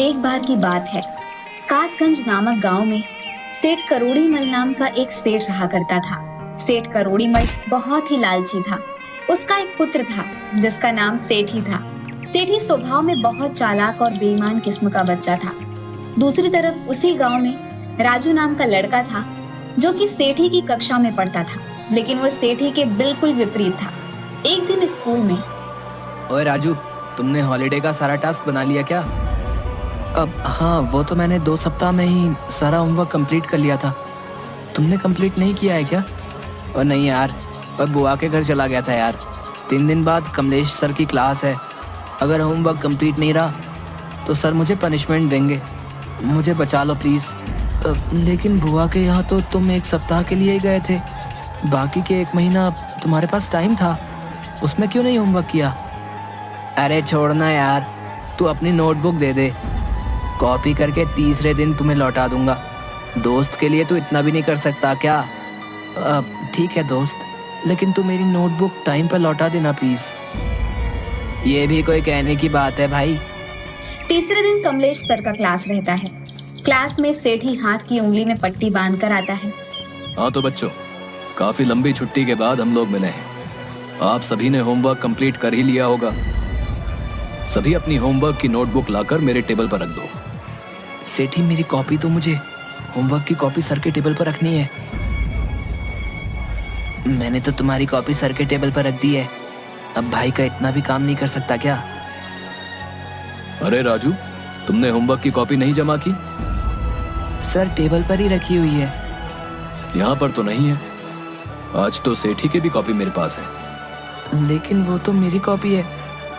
एक बार की बात है। कासगंज नामक गांव में सेठ करोड़ीमल नाम का एक सेठ रहा करता था। सेठ करोड़ीमल बहुत ही लालची था। उसका एक पुत्र था जिसका नाम सेठी था। सेठी स्वभाव में बहुत चालाक और बेईमान किस्म का बच्चा था। दूसरी तरफ उसी गांव में राजू नाम का लड़का था जो कि सेठी की कक्षा में पढ़ता था, लेकिन वो सेठी के बिल्कुल विपरीत था। एक दिन स्कूल में, ओए राजू, तुमने हॉलीडे का सारा टास्क बना लिया क्या? अब हाँ, वो तो मैंने 2 सप्ताह में ही सारा होमवर्क कंप्लीट कर लिया था। तुमने कंप्लीट नहीं किया है क्या? और नहीं यार, और बुआ के घर चला गया था यार। 3 दिन बाद कमलेश सर की क्लास है। अगर होमवर्क कंप्लीट नहीं रहा तो सर मुझे पनिशमेंट देंगे। मुझे बचा लो प्लीज़। लेकिन बुआ के यहाँ तो तुम 1 सप्ताह के लिए ही गए थे। बाकी के 1 महीना तुम्हारे पास टाइम था, उसमें क्यों नहीं होमवर्क किया? अरे छोड़ना यार, तू अपनी नोटबुक दे दे, कॉपी करके तीसरे दिन तुम्हें लौटा दूंगा। दोस्त के लिए तू इतना भी नहीं कर सकता क्या? ठीक है दोस्त, लेकिन तू मेरी नोटबुक टाइम पर लौटा देना प्लीज। ये भी कोई कहने की बात है भाई। तीसरे दिन कमलेश सर का क्लास रहता है। क्लास में सेठी हाथ की उंगली में पट्टी बांधकर आता है। हाँ तो बच्चों, काफी लंबी छुट्टी के बाद हम लोग मिले हैं। आप सभी ने होमवर्क कंप्लीट कर ही लिया होगा। सभी अपनी होमवर्क की नोटबुक लाकर मेरे टेबल पर रख दो। सेठी, मेरी कॉपी तो मुझे होमवर्क की कॉपी सर के टेबल पर रखनी है। मैंने तो तुम्हारी कॉपी सर के टेबल पर रख दी है। अब भाई का इतना भी काम नहीं कर सकता क्या? अरे राजू, तुमने होमवर्क की कॉपी नहीं जमा की? सर टेबल पर ही रखी हुई है। यहाँ पर तो नहीं है। आज तो सेठी की भी कॉपी मेरे पास है। लेकिन वो तो मेरी कॉपी है।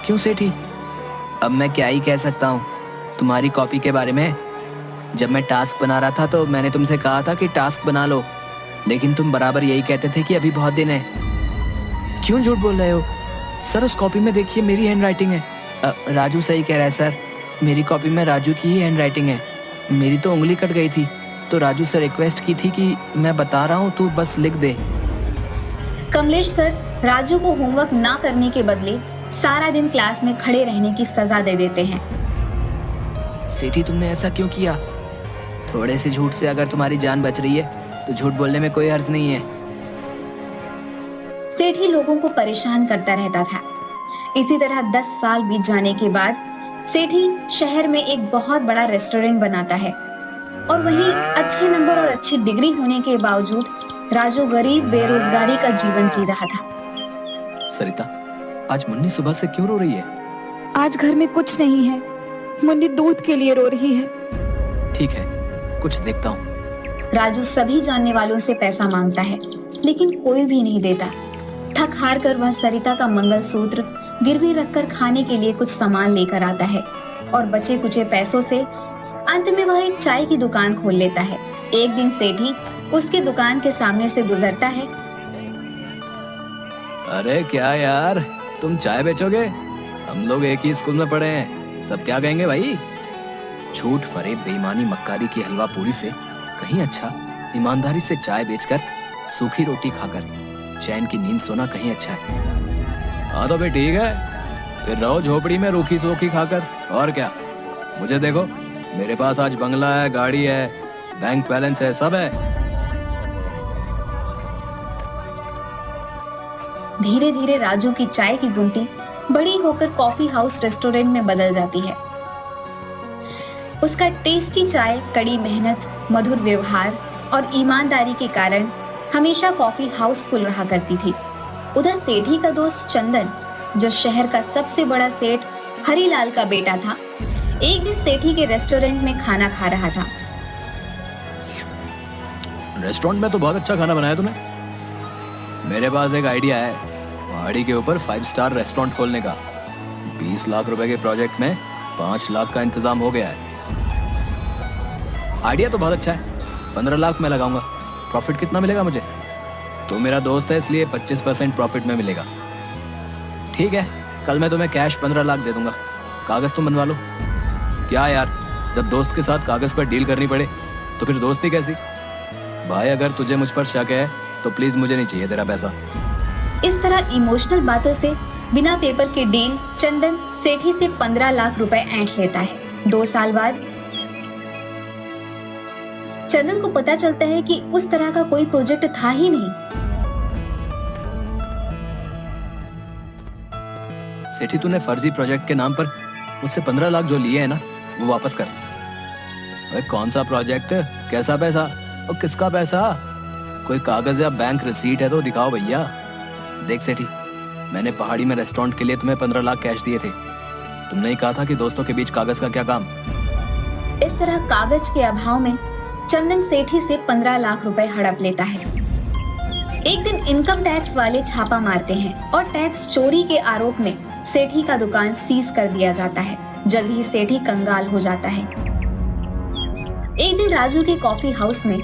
क्यों सेठी? अब मैं क्या ही कह सकता हूँ तुम्हारी कॉपी के बारे में। जब मैं टास्क बना रहा था तो मैंने तुमसे कहा था कि टास्क बना लो, लेकिन तुम बराबर यही कहते थे कि अभी बहुत दिन है। क्यों झूठ बोल रहे हो? सर उस कॉपी में देखिए, मेरी हैंडराइटिंग है। राजू सही कह रहा है सर, मेरी कॉपी में राजू की ही हैंडराइटिंग है। मेरी तो उंगली कट गई थी तो राजू से रिक्वेस्ट की थी कि मैं बता रहा हूँ, तू बस लिख दे। कमलेश सर राजू को होमवर्क ना करने के बदले सारा दिन क्लास में खड़े रहने की सजा दे देते हैं। सेठी, तुमने ऐसा क्यों किया? थोड़े से झूठ से अगर तुम्हारी जान बच रही है तो झूठ बोलने में कोई हर्ज नहीं है। सेठी लोगों को परेशान करता रहता था। इसी तरह 10 साल बीत जाने के बाद सेठी शहर में एक बहुत बड़ा रेस्टोरेंट बनाता है और वहीं अच्छे नंबर और अच्छी डिग्री होने के बावजूद राजू गरीब बेरोजगारी का जीवन जी रहा था। सरिता, आज मुन्नी सुबह से क्यों रो रही है? आज घर में कुछ नहीं है। मुन्नी दूध के लिए रो रही है। ठीक है, कुछ देखता हूँ। राजू सभी जानने वालों से पैसा मांगता है, लेकिन कोई भी नहीं देता। थक हार कर वह सरिता का मंगलसूत्र गिरवी रखकर खाने के लिए कुछ सामान लेकर आता है और बचे कुचे पैसों से अंत में वह एक चाय की दुकान खोल लेता है। एक दिन सेठी उसके दुकान के सामने से गुजरता है। अरे क्या यार, तुम चाय बेचोगे? हम लोग एक ही स्कूल में पढ़े हैं, सब क्या कहेंगे भाई? झूठ, फरेब, बेईमानी, मक्कारी की हलवा पूरी से कहीं अच्छा ईमानदारी से चाय बेचकर सूखी रोटी खाकर चैन की नींद सोना कहीं अच्छा है। हाँ तो फिर ठीक है, फिर रहो झोपड़ी में रूखी सूखी खाकर, और क्या। मुझे देखो, मेरे पास आज बंगला है, गाड़ी है, बैंक बैलेंस है, सब है। धीरे धीरे राजू की चाय की गुमटी बड़ी होकर कॉफी हाउस रेस्टोरेंट में बदल जाती है। उसका टेस्टी चाय, कड़ी मेहनत, मधुर व्यवहार और ईमानदारी के कारण हमेशा कॉफी हाउस फुल रहा करती थी। उधर सेठी का दोस्त चंदन, जो शहर का सबसे बड़ा सेठ हरीलाल का बेटा था, एक दिन सेठी के रेस्टोरेंट में खाना खा रहा था। रेस्टोरेंट में तो बहुत अच्छा खाना बनाया तूने। मेरे पास एक आइडिया है, पहाड़ी के ऊपर 5 स्टार रेस्टोरेंट खोलने का। 20 लाख रुपए के प्रोजेक्ट में 5 लाख का इंतजाम हो गया है। आइडिया तो बहुत अच्छा है, 15 लाख मैं लगाऊंगा। प्रॉफिट कितना मिलेगा मुझे? तो मेरा दोस्त है इसलिए 25% प्रॉफिट में मिलेगा। ठीक है, कल मैं तुम्हें कैश 15 लाख दे दूंगा, कागज तुम बनवा लो। क्या यार, जब दोस्त के साथ कागज पर डील करनी पड़े तो फिर दोस्ती कैसी? भाई अगर तुझे मुझ पर शक है तो प्लीज मुझे नहीं चाहिए तेरा पैसा। इस तरह इमोशनल बातों से बिना पेपर के डील चंदन सेठी से 15 लाख रुपए ऐंठ लेता है। 2 साल बाद चंदन को पता चलता है कि उस तरह का कोई प्रोजेक्ट था ही नहीं। सेठी, तूने फर्जी प्रोजेक्ट के नाम पर मुझसे 15 लाख जो लिए हैं ना, वो वापस कर। अरे कौन सा प्रोजेक्ट, कैसा पैसा और किसका पैसा? कोई कागज या बैंक रिसीट है तो दिखाओ भैया। देख सेठी, मैंने पहाड़ी में रेस्टोरेंट के लिए तुम्हें 15 लाख कैश दिए थे। तुमने ही कहा था कि दोस्तों के बीच कागज का क्या काम। इस तरह कागज के अभाव में चंदन सेठी से 15 लाख रुपए हड़प लेता है। एक दिन इनकम टैक्स वाले छापा मारते हैं और टैक्स चोरी के आरोप में सेठी का दुकान सीज कर दिया जाता है। जल्द ही सेठी कंगाल हो जाता है। एक दिन राजू के कॉफी हाउस में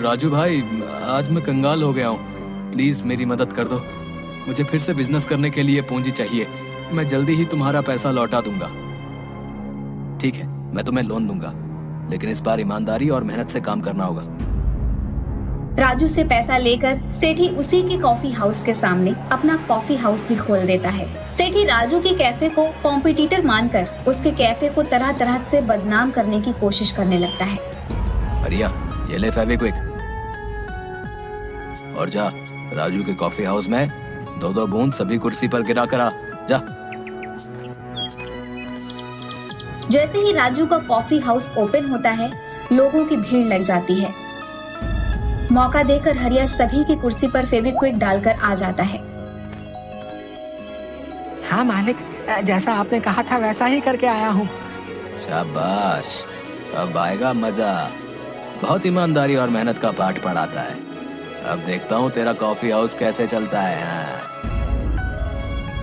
राजू भाई, आज मैं कंगाल हो गया हूँ, प्लीज मेरी मदद कर दो। मुझे फिर से बिजनेस करने के लिए पूंजी चाहिए। मैं जल्दी ही तुम्हारा पैसा लौटा दूंगा। ठीक है, मैं तुम्हें लोन दूंगा, लेकिन इस बार ईमानदारी और मेहनत से काम करना होगा। राजू से पैसा लेकर सेठी उसी के कॉफी हाउस के सामने अपना कॉफी हाउस भी खोल देता है। सेठी राजू के कैफे को कॉम्पिटिटर मानकर उसके कैफे को तरह तरह से बदनाम करने की कोशिश करने लगता है। अरिया, ये ले फेविक्विक और जा राजू के कॉफी हाउस में 2-2 बूंद सभी कुर्सी पर गिरा कर आ जा। जैसे ही राजू का कॉफी हाउस ओपन होता है, लोगों की भीड़ लग जाती है। मौका देकर हरिया सभी की कुर्सी पर फेविक्विक डालकर आ जाता है। हाँ मालिक, जैसा आपने कहा था वैसा ही करके आया हूँ। शाबाश, अब आएगा मजा। बहुत ईमानदारी और मेहनत का पाठ पढ़ाता है। अब देखता हूँ तेरा कॉफी हाउस कैसे चलता है। हाँ।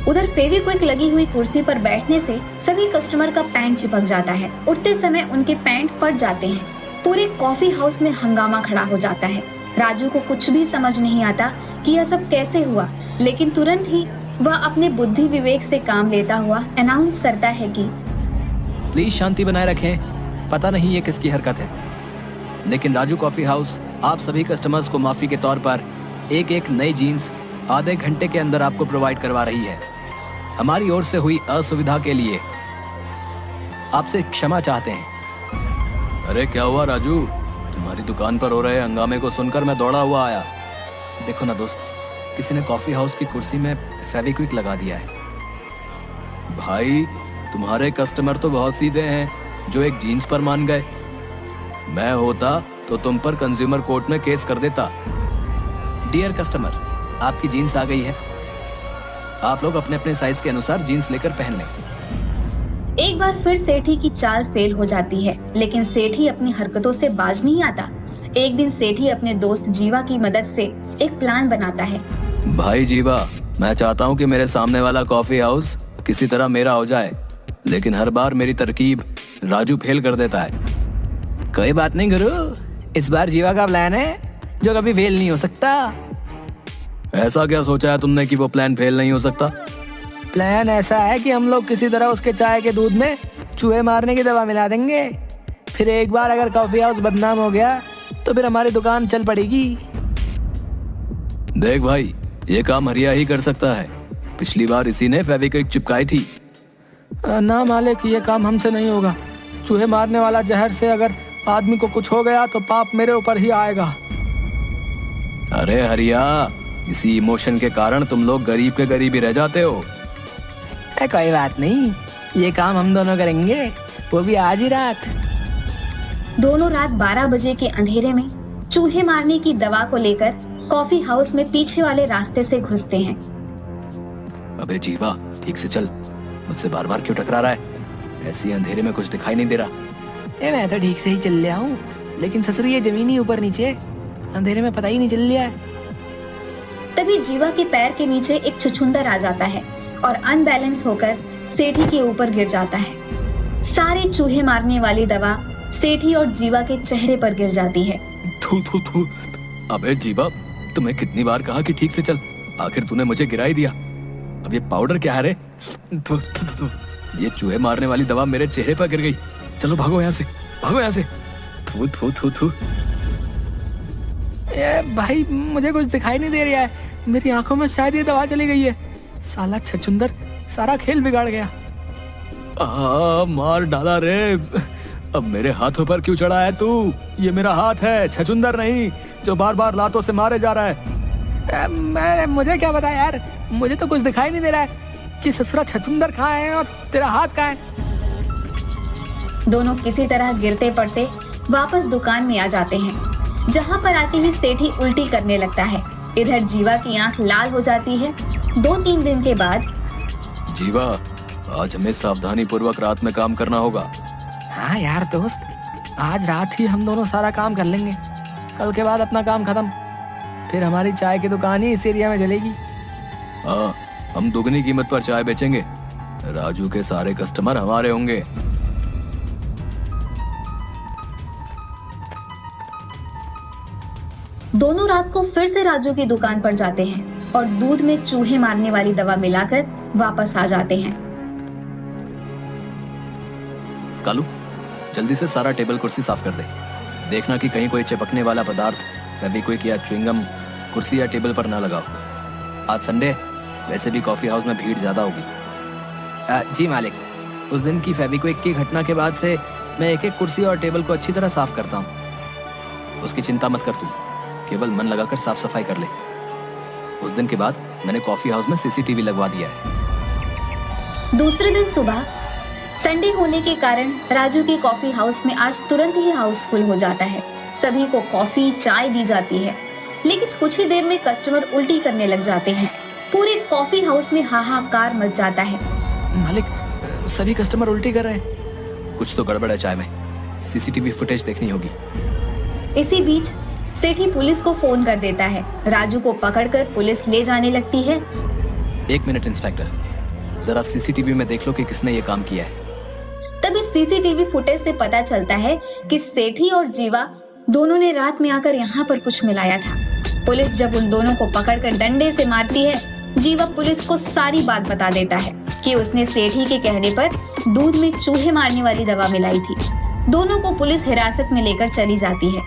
उधर फेविक्विक लगी हुई कुर्सी पर बैठने से सभी कस्टमर का पैंट चिपक जाता है। उठते समय उनके पैंट फट जाते हैं। पूरे कॉफी हाउस में हंगामा खड़ा हो जाता है। राजू को कुछ भी समझ नहीं आता कि यह सब कैसे हुआ, लेकिन तुरंत ही वह अपने बुद्धि विवेक से काम लेता हुआ अनाउंस करता है कि प्लीज शांति बनाए रखें। पता नहीं ये किसकी हरकत है, लेकिन राजू कॉफी हाउस आप सभी कस्टमर्स को माफी के तौर पर एक नई जीन्स आधे घंटे के अंदर आपको प्रोवाइड करवा रही है। हमारी ओर से हुई असुविधा के लिए आपसे क्षमा चाहते हैं। अरे क्या हुआ राजू, तुम्हारी दुकान पर हो रहे हंगामे को सुनकर मैं दौड़ा हुआ आया। देखो ना दोस्त, किसी ने कॉफी हाउस की कुर्सी में फेविक्विक लगा दिया है। भाई, तुम्हारे कस्टमर तो बहुत सीधे हैं जो एक जीन्स पर मान गए। मैं होता तो तुम पर कंज्यूमर कोर्ट में केस कर देता। डियर कस्टमर, आपकी जीन्स आ गई है। आप लोग अपने अपने साइज के अनुसार जीन्स लेकर पहन लें। एक बार फिर सेठी की चाल फेल हो जाती है, लेकिन सेठी अपनी हरकतों से बाज नहीं आता। एक दिन सेठी अपने दोस्त जीवा की मदद से एक प्लान बनाता है। भाई जीवा, मैं चाहता हूँ कि मेरे सामने वाला कॉफी हाउस किसी तरह मेरा हो जाए, लेकिन हर बार मेरी तरकीब राजू फेल कर देता है। कोई बात नहीं गुरु, इस बार जीवा का प्लान है जो कभी फेल नहीं हो सकता। ऐसा क्या सोचा है तुमने कि वो प्लान फेल नहीं हो सकता? प्लान ऐसा है कि हम लोग किसी तरह उसके चाय के दूध में चूहे मारने की दवा मिला देंगे। फिर एक बार अगर कॉफी हाउस बदनाम हो गया तो फिर हमारी दुकान चल पड़ेगी। देख भाई, ये काम हरिया ही कर सकता है। पिछली बार इसी ने फेविक्विक चिपकाई थी। ना मालिक, ये काम हमसे नहीं होगा। चूहे मारने वाला जहर से अगर आदमी को कुछ हो गया तो पाप मेरे ऊपर ही आएगा। अरे हरिया, इसी इमोशन के कारण तुम लोग गरीब के गरीब ही रह जाते हो। कोई बात नहीं, ये काम हम दोनों करेंगे, वो भी आज ही रात। दोनों रात 12 बजे के अंधेरे में चूहे मारने की दवा को लेकर कॉफी हाउस में पीछे वाले रास्ते से घुसते हैं। अबे जीवा, ठीक से चल, मुझसे बार बार क्यों टकरा रहा है? ऐसी अंधेरे में कुछ दिखाई नहीं दे रहा। मैं तो ठीक से ही चल लिया हूँ, लेकिन ससुर ये जमीन ही ऊपर नीचे, अंधेरे में पता ही नहीं चल लिया है। तभी जीवा के पैर के नीचे एक छुछुंदर आ जाता है और अनबैलेंस होकर सेठी के ऊपर गिर जाता है। सारे चूहे मारने वाली दवा सेठी और जीवा के चेहरे पर गिर जाती है। थू थू थू। अबे जीवा, तुम्हें कितनी बार कहा कि ठीक से चल, आखिर तूने मुझे गिरा ही दिया। अब ये पाउडर क्या है रे? थू, थू, थू। ये चूहे मारने वाली दवा मेरे चेहरे पर गिर गई। चलो भागो यहाँ से, भागो यहाँ से। थू थू थू थू। भाई, मुझे कुछ दिखाई नहीं दे रहा है। मेरी आंखों में शायद ये दवा चली गई है। साला छछुंदर सारा खेल बिगाड़ गया। मार डाला रे। अब मेरे हाथों पर क्यों चढ़ा है तू? ये मेरा हाथ है, छछुंदर नहीं, जो बार बार लातों से मारे जा रहा है। मुझे क्या पता यार, मुझे तो कुछ दिखाई नहीं दे रहा है कि ससुरा छछुंदर कहाँ है और तेरा हाथ कहाँ है। दोनों किसी तरह गिरते पड़ते वापस दुकान में आ जाते हैं, जहाँ पर आते ही सेठी उल्टी करने लगता है। इधर जीवा की आंख लाल हो जाती है। 2-3 दिन के बाद जीवा, आज हमें सावधानी पूर्वक रात में काम करना होगा। हाँ यार दोस्त, आज रात ही हम दोनों सारा काम कर लेंगे। कल के बाद अपना काम खत्म, फिर हमारी चाय की दुकान ही इस एरिया में चलेगी। हाँ, हम दुगनी कीमत पर चाय बेचेंगे। राजू के सारे कस्टमर हमारे होंगे। दोनों रात को फिर से राजू की दुकान पर जाते हैं और दूध में चूहे मारने वाली दवा मिलाकर वापस आ जाते हैं। कालू, जल्दी से सारा टेबल कुर्सी साफ कर दे। देखना कि कहीं कोई चिपकने वाला पदार्थ, फेविक्विक या च्युइंगम कुर्सी या टेबल पर ना लगाओ। आज संडे, वैसे भी कॉफी हाउस में भीड़ ज्यादा होगी। जी मालिक, उस दिन की फेविक्विक की घटना के बाद से मैं एक एक कुर्सी और टेबल को अच्छी तरह साफ करता हूँ। उसकी चिंता मत कर तू, केवल मन लगाकर साफ सफाई कर ले। उस दिन के बाद मैंने कॉफी हाउस में सीसीटीवी लगवा दिया है। दूसरे दिन सुबह, संडे होने के कारण राजू के कॉफी हाउस में आज तुरंत ही हाउसफुल हो जाता है। सभी को कॉफी चाय दी जाती है, लेकिन कुछ ही देर में कस्टमर उल्टी करने लग जाते हैं। पूरे कॉफी हाउस में हाहाकार मच जाता है। मालिक, सभी कस्टमर उल्टी कर रहे हैं। कुछ तो गड़बड़ है चाय में, सीसीटीवी फुटेज देखनी होगी। इसी बीच सेठी पुलिस को फोन कर देता है। राजू को पकड़कर पुलिस ले जाने लगती है। 1 मिनट इंस्पेक्टर, जरा सीसीटीवी में देख लो कि किसने ये काम किया है। तभी सीसीटीवी फुटेज से पता चलता है कि सेठी और जीवा दोनों ने रात में आकर यहाँ पर कुछ मिलाया था। पुलिस जब उन दोनों को पकड़कर डंडे से मारती है, जीवा पुलिस को सारी बात बता देता है कि उसने सेठी के कहने पर दूध में चूहे मारने वाली दवा मिलाई थी। दोनों को पुलिस हिरासत में लेकर चली जाती है।